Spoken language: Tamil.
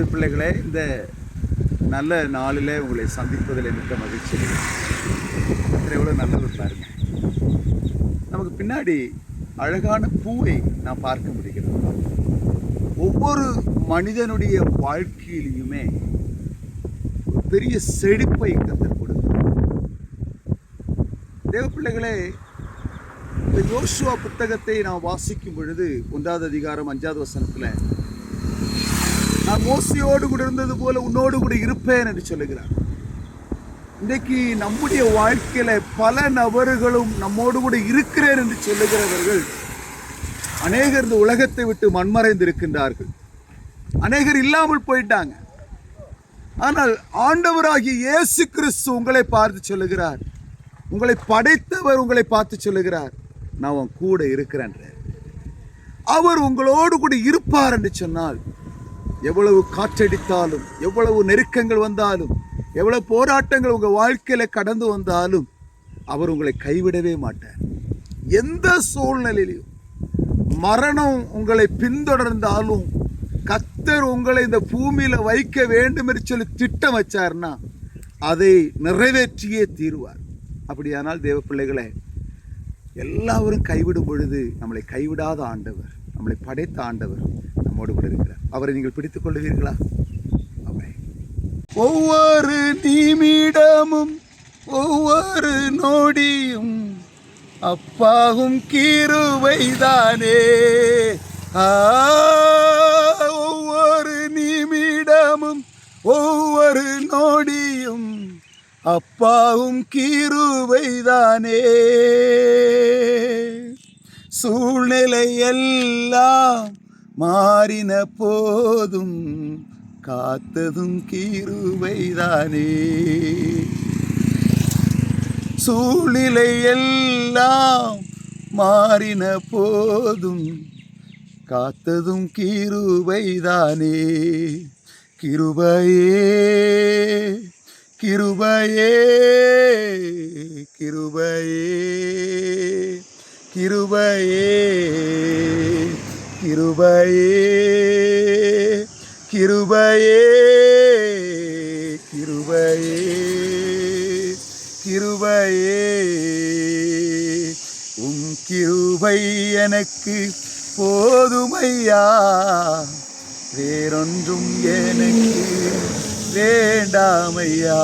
கர்த்தருடைய பிள்ளைகளே, இந்த நல்ல நாளில் உங்களை சந்திப்பதில் மிக்க மகிழ்ச்சி. கர்த்தர் எவ்வளோ நல்லவர் பாருங்க. நமக்கு பின்னாடி அழகான பூவை நாம் பார்க்க முடிகிறது. ஒவ்வொரு மனிதனுடைய வாழ்க்கையிலையுமே ஒரு பெரிய செழிப்பை கர்த்தர் கொடுக்கிறார். தேவ பிள்ளைகளே, இந்த யோசுவா புத்தகத்தை நாம் வாசிக்கும் பொழுது 1வது அதிகாரம் 5வது வசனத்தில், நான் மோசையோடு கூட இருந்தது போல உன்னோடு கூட இருப்பேன் என்று சொல்லுகிறார். இன்றைக்கு நம்முடைய வாழ்க்கையில பல நபர்களும் நம்மோடு கூட இருக்கிறேன் என்று சொல்லுகிறவர்கள் அநேகர் இந்த உலகத்தை விட்டு மண்மறைந்து இருக்கின்றார்கள். அநேகர் இல்லாமல் போயிட்டாங்க. ஆனால் ஆண்டவராகிய இயேசு கிறிஸ்து உங்களை பார்த்து சொல்லுகிறார், உங்களை படைத்தவர் உங்களை பார்த்து சொல்லுகிறார், நான் உன் கூட இருக்கிறேன். அவர் உங்களோடு கூட இருப்பார் என்று சொன்னால், எவ்வளவு காற்றடித்தாலும், எவ்வளவு நெருக்கங்கள் வந்தாலும், எவ்வளவு போராட்டங்கள் உங்கள் வாழ்க்கையில கடந்து வந்தாலும் அவர் உங்களை கைவிடவே மாட்டார். எந்த சூழ்நிலையிலும் மரணம் உங்களை பின்தொடர்ந்தாலும் கர்த்தர் உங்களை இந்த பூமியில வைக்க வேண்டும் என்று சொல்லி திட்டம் வச்சார்னா அதை நிறைவேற்றியே தீருவார். அப்படியானால் தேவ பிள்ளைகளை, எல்லாரும் கைவிடும் பொழுது நம்மளை கைவிடாத ஆண்டவர், நம்மளை படைத்த ஆண்டவர் நம்மோடு கூட இருக்கிறார். அவரை நீங்கள் பிடித்துக் கொள்வீர்களா? அவரை ஒவ்வொரு நிமிடமும் ஒவ்வொரு நொடியும் அப்பாவும் கிருபைதானே. ஒவ்வொரு நிமிடமும் ஒவ்வொரு நொடியும் அப்பாவும் கிருபைதானே. சூழ்நிலை எல்லாம் மாறின போதும் காத்ததும் கிருபைதானே. சூழ்நிலை எல்லாம் மாறின போதும் காத்ததும் கிருபைதானே. கிருபையே கிருபையே கிருபையே கிருபையே கிருபையே கிருபையே கிருபையே கிருபையே. உம் கிருபை எனக்கு போதுமையா, வேறொன்றும் எனக்கு வேண்டாமையா.